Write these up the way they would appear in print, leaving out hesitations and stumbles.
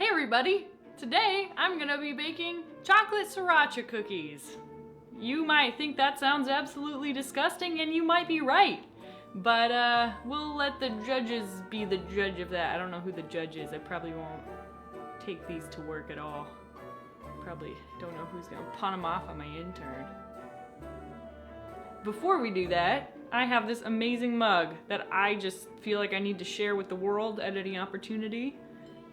Hey everybody! Today I'm gonna be baking chocolate sriracha cookies. You might think that sounds absolutely disgusting, and you might be right. But we'll let the judges be the judge of that. I don't know who the judge is. I probably won't take these to work at all. Probably don't know who's gonna pawn them off on my intern. Before we do that, I have this amazing mug that I just feel like I need to share with the world at any opportunity.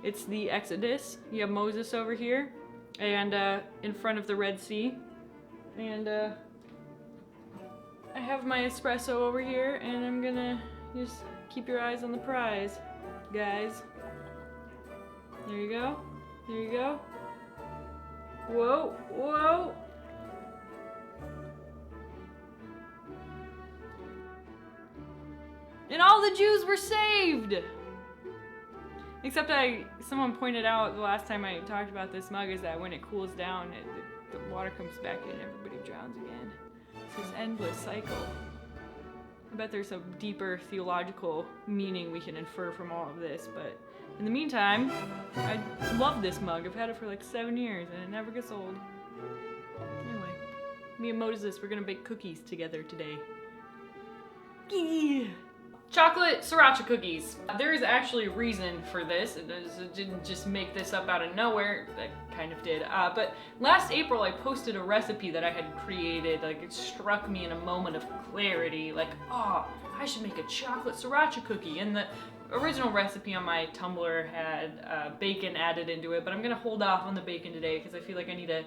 It's the Exodus. You have Moses over here, and in front of the Red Sea. And I have my espresso over here, and I'm gonna just keep your eyes on the prize, guys. There you go. There you go. Whoa, whoa. And all the Jews were saved! Except someone pointed out the last time I talked about this mug is that when it cools down, the water comes back in and everybody drowns again. It's this endless cycle. I bet there's some deeper theological meaning we can infer from all of this, but in the meantime, I love this mug. I've had it for like 7 years and it never gets old. Anyway, me and Moses, we're gonna bake cookies together today. Yeah. Chocolate sriracha cookies. There is actually a reason for this. It didn't just make this up out of nowhere. I kind of did. But last April I posted a recipe that I had created. Like, it struck me in a moment of clarity. Like, oh, I should make a chocolate sriracha cookie. And the original recipe on my Tumblr had bacon added into it, but I'm gonna hold off on the bacon today because I feel like I need to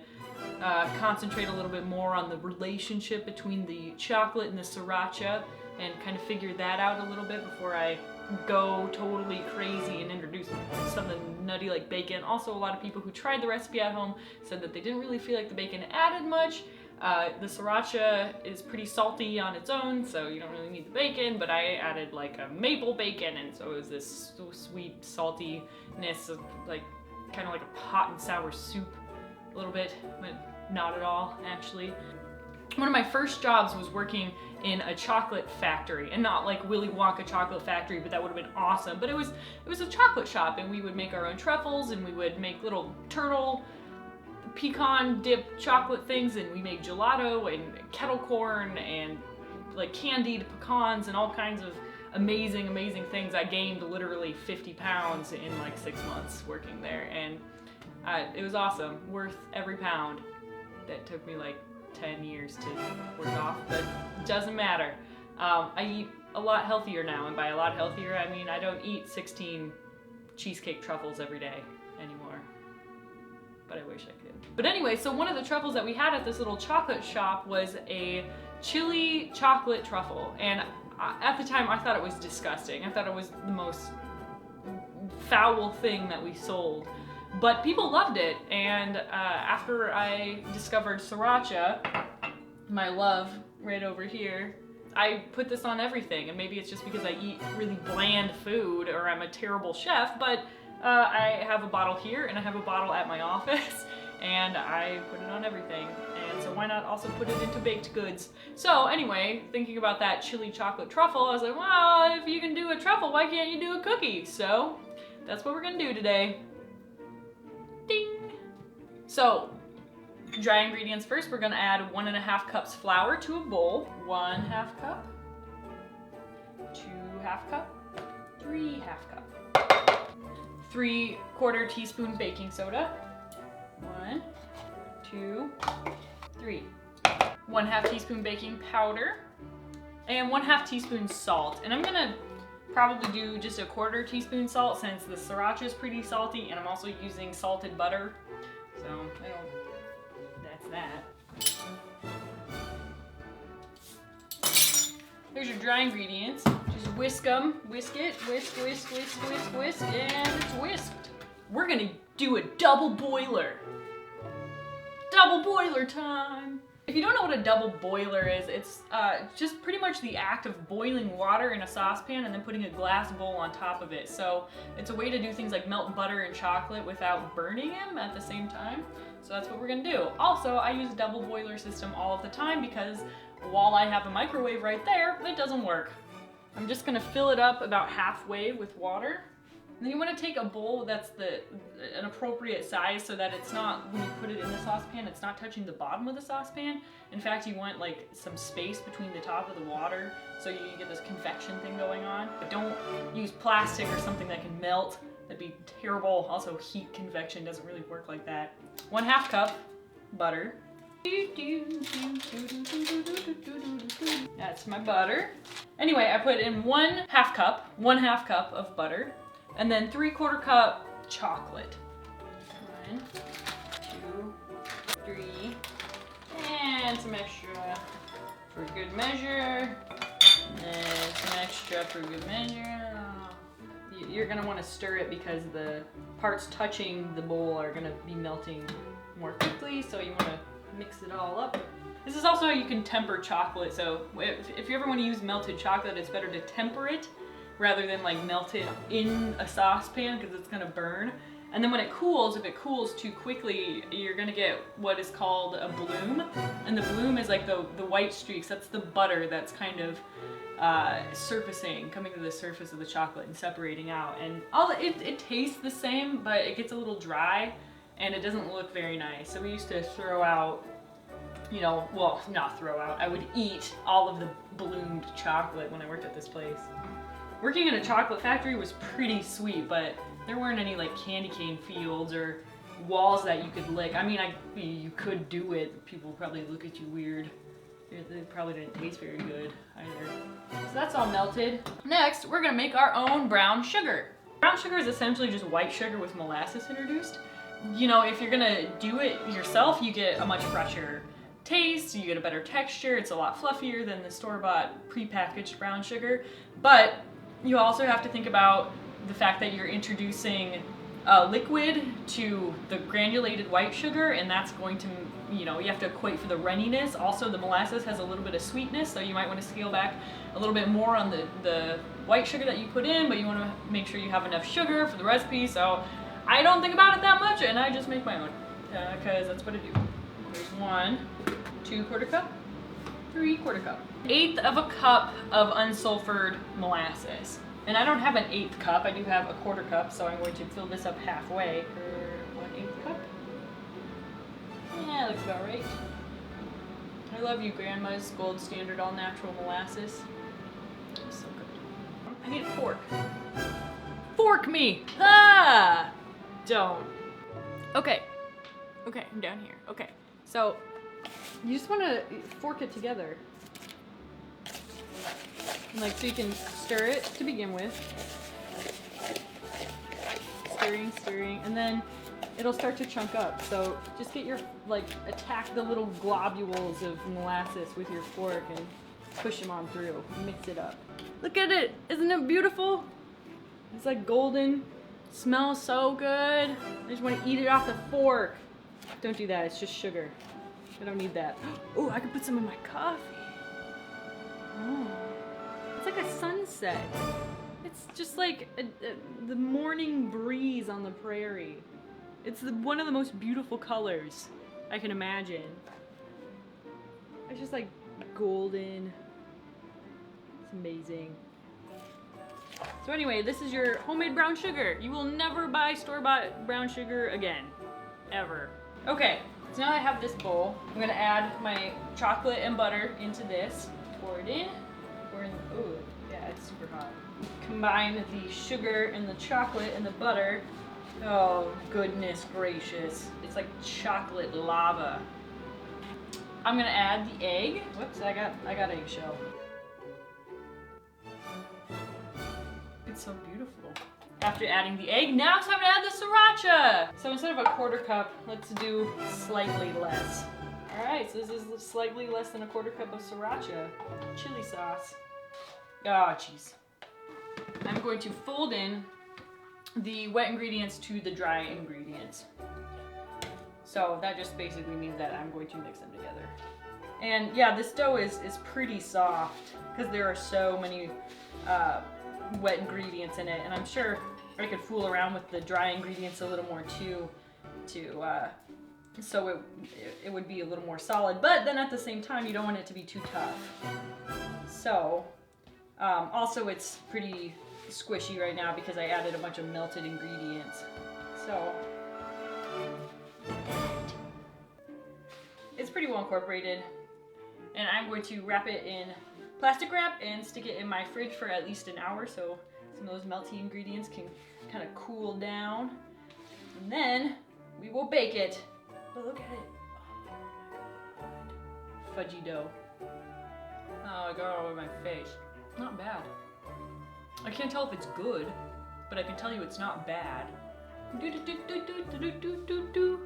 concentrate a little bit more on the relationship between the chocolate and the sriracha, and kind of figure that out a little bit before I go totally crazy and introduce something nutty like bacon. Also, a lot of people who tried the recipe at home said that they didn't really feel like the bacon added much. The sriracha is pretty salty on its own, so you don't really need the bacon, but I added like a maple bacon, and so it was this sweet saltiness of like kind of like a hot and sour soup a little bit, but not at all actually. One of my first jobs was working in a chocolate factory, and not like Willy Wonka chocolate factory, but that would have been awesome. But it was a chocolate shop, and we would make our own truffles, and we would make little turtle pecan dip chocolate things, and we made gelato and kettle corn and like candied pecans and all kinds of amazing things. I gained literally 50 pounds in like 6 months working there, and it was awesome, worth every pound. That took me like 10 years to work off, but it doesn't matter. I eat a lot healthier now, and by a lot healthier I mean I don't eat 16 cheesecake truffles every day anymore, but I wish I could. But anyway, so one of the truffles that we had at this little chocolate shop was a chili chocolate truffle, and at the time I thought it was disgusting. I thought it was the most foul thing that we sold. But people loved it, and after I discovered sriracha, my love right over here, I put this on everything. And maybe it's just because I eat really bland food or I'm a terrible chef, but I have a bottle here and I have a bottle at my office, and I put it on everything. And so why not also put it into baked goods? So anyway, thinking about that chili chocolate truffle, I was like, well, if you can do a truffle, why can't you do a cookie? So that's what we're gonna do today. Ding! So, dry ingredients first. We're gonna add 1½ cups flour to a bowl. 1/2 cup, 2½ cup, 3½ cup, 3/4 teaspoon baking soda. 1, 2, 3. 1/2 teaspoon baking powder, and 1/2 teaspoon salt. And I'm gonna probably do just a 1/4 teaspoon salt since the sriracha is pretty salty, and I'm also using salted butter, so that's that. There's your dry ingredients. Just whisk them, whisk it, whisk, and it's whisked. We're gonna do a double boiler. Double boiler time. If you don't know what a double boiler is, it's just pretty much the act of boiling water in a saucepan and then putting a glass bowl on top of it. So it's a way to do things like melt butter and chocolate without burning them at the same time. So that's what we're gonna do. Also, I use a double boiler system all of the time because while I have a microwave right there, it doesn't work. I'm just gonna fill it up about halfway with water. And then you want to take a bowl that's an appropriate size so that it's not, when you put it in the saucepan, it's not touching the bottom of the saucepan. In fact, you want like some space between the top of the water so you get this convection thing going on. But don't use plastic or something that can melt. That'd be terrible. Also, heat convection doesn't really work like that. 1/2 cup butter. That's my butter. Anyway, I put in 1/2 cup of butter, and then 3/4 cup chocolate. 1, 2, 3, and some extra for good measure, and some extra for good measure. You're gonna want to stir it because the parts touching the bowl are gonna be melting more quickly, so you want to mix it all up. This is also how you can temper chocolate, so if you ever want to use melted chocolate, it's better to temper it rather than like melt it in a saucepan because it's gonna burn. And then when it cools, if it cools too quickly, you're gonna get what is called a bloom. And the bloom is like the white streaks, that's the butter that's kind of surfacing, coming to the surface of the chocolate and separating out. And it tastes the same, but it gets a little dry and it doesn't look very nice. So we used to throw out, you know, well, not throw out, I would eat all of the bloomed chocolate when I worked at this place. Working in a chocolate factory was pretty sweet, but there weren't any like candy cane fields or walls that you could lick. I mean, you could do it. People probably look at you weird. They probably didn't taste very good either. So that's all melted. Next, we're gonna make our own brown sugar. Brown sugar is essentially just white sugar with molasses introduced. You know, if you're gonna do it yourself, you get a much fresher taste, you get a better texture, it's a lot fluffier than the store-bought pre-packaged brown sugar. But you also have to think about the fact that you're introducing a liquid to the granulated white sugar, and that's going to, you know, you have to equate for the runniness. Also, the molasses has a little bit of sweetness, so you might want to scale back a little bit more on the white sugar that you put in, but you want to make sure you have enough sugar for the recipe. So I don't think about it that much, and I just make my own, because that's what I do. There's 1 2/4 cup, 3/4 cup, 1/8 of a cup of unsulphured molasses. And I don't have an 1/8 cup, I do have a 1/4 cup, so I'm going to fill this up halfway for 1/8 cup. Yeah, looks about right. I love you, Grandma's gold standard all natural molasses. It's so good. I need a fork. Fork me! Ah! Don't. Okay. Okay, I'm down here. Okay. So, you just want to fork it together. Like, so you can stir it to begin with. Stirring, and then it'll start to chunk up. So just get your, like, attack the little globules of molasses with your fork and push them on through. Mix it up. Look at it! Isn't it beautiful? It's like golden. Smells so good. I just want to eat it off the fork. Don't do that, it's just sugar. I don't need that. Oh, I could put some in my coffee. Oh. It's like a sunset. It's just like the morning breeze on the prairie. It's one of the most beautiful colors I can imagine. It's just like golden. It's amazing. So anyway, this is your homemade brown sugar. You will never buy store-bought brown sugar again. Ever. Okay, so now I have this bowl. I'm gonna add my chocolate and butter into this. Pour it in. Ooh, yeah, it's super hot. Combine the sugar and the chocolate and the butter. Oh, goodness gracious. It's like chocolate lava. I'm gonna add the egg. Whoops, I got eggshell. It's so beautiful. After adding the egg, now it's time to add the sriracha. So instead of a 1/4 cup, let's do slightly less. All right, so this is slightly less than a 1/4 cup of sriracha. Chili sauce. Ah, jeez. I'm going to fold in the wet ingredients to the dry ingredients. So that just basically means that I'm going to mix them together. And yeah, this dough is pretty soft because there are so many wet ingredients in it, and I'm sure I could fool around with the dry ingredients a little more too, so it would be a little more solid, but then at the same time you don't want it to be too tough. So also it's pretty squishy right now because I added a bunch of melted ingredients. So it's pretty well incorporated. And I'm going to wrap it in plastic wrap and stick it in my fridge for at least an hour so some of those melty ingredients can kind of cool down. And then we will bake it. But look at it. Oh my God. Fudgy dough. Oh, it got all over my face. Not bad. I can't tell if it's good, but I can tell you it's not bad.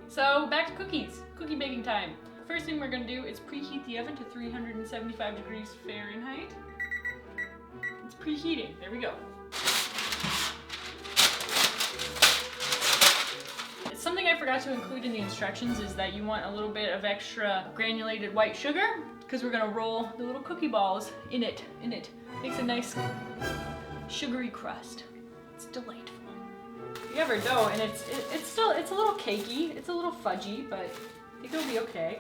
So back to cookies. Cookie baking time. First thing we're gonna do is preheat the oven to 375 degrees Fahrenheit. It's preheating. There we go. Something I forgot to include in the instructions is that you want a little bit of extra granulated white sugar because we're gonna roll the little cookie balls in it. Makes a nice sugary crust. It's delightful. You have our dough and it's a little cakey, it's a little fudgy, but I think it'll be okay.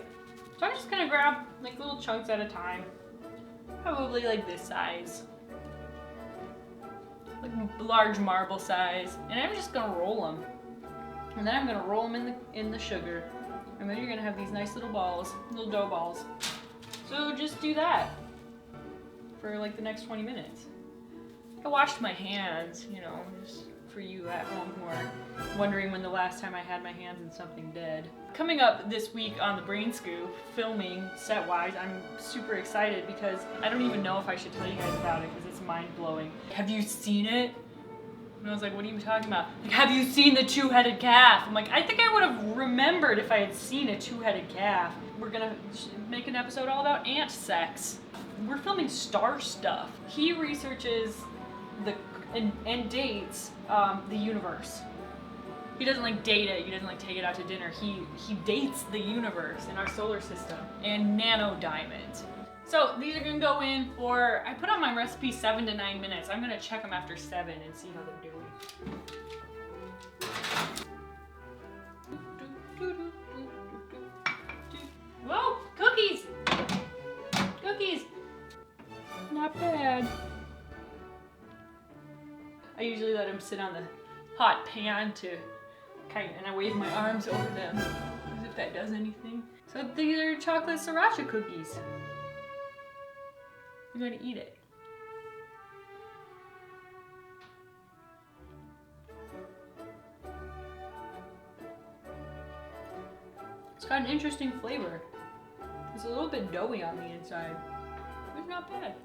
So I'm just gonna grab like little chunks at a time, probably like this size, like large marble size, and I'm just gonna roll them. And then I'm gonna roll them in the sugar, and then you're gonna have these nice little balls, little dough balls. So just do that for like the next 20 minutes. I washed my hands, you know, just for you at home who are wondering when the last time I had my hands in something dead. Coming up this week on the Brain Scoop, filming set-wise, I'm super excited because I don't even know if I should tell you guys about it because it's mind-blowing. Have you seen it? And I was like, what are you talking about? Like, have you seen the two-headed calf? I'm like, I think I would have remembered if I had seen a two-headed calf. We're gonna make an episode all about ant sex. We're filming Star Stuff. He researches and dates the universe. He doesn't like date it, he doesn't like take it out to dinner. He dates the universe in our solar system and nano diamonds. So these are gonna go in for, I put on my recipe 7 to 9 minutes. I'm gonna check them after 7 and see how they're doing. Whoa, cookies! Cookies! Not bad. I usually let them sit on the hot pan and I wave my arms over them as if that does anything. So these are chocolate Sriracha cookies. I'm gonna eat it. It's got an interesting flavor. It's a little bit doughy on the inside. It's not bad.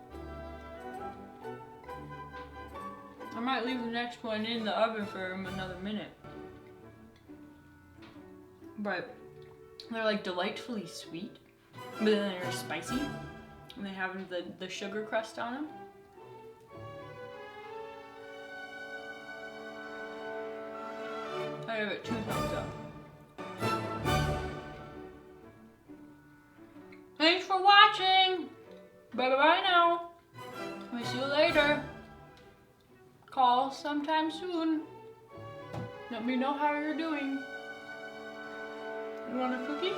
I might leave the next one in the oven for another minute. But they're like delightfully sweet, but then they're spicy, and they have the sugar crust on them. I give it 2 thumbs up. Thanks for watching! Bye-bye now. I'll see you later. Call sometime soon. Let me know how you're doing. You want a cookie?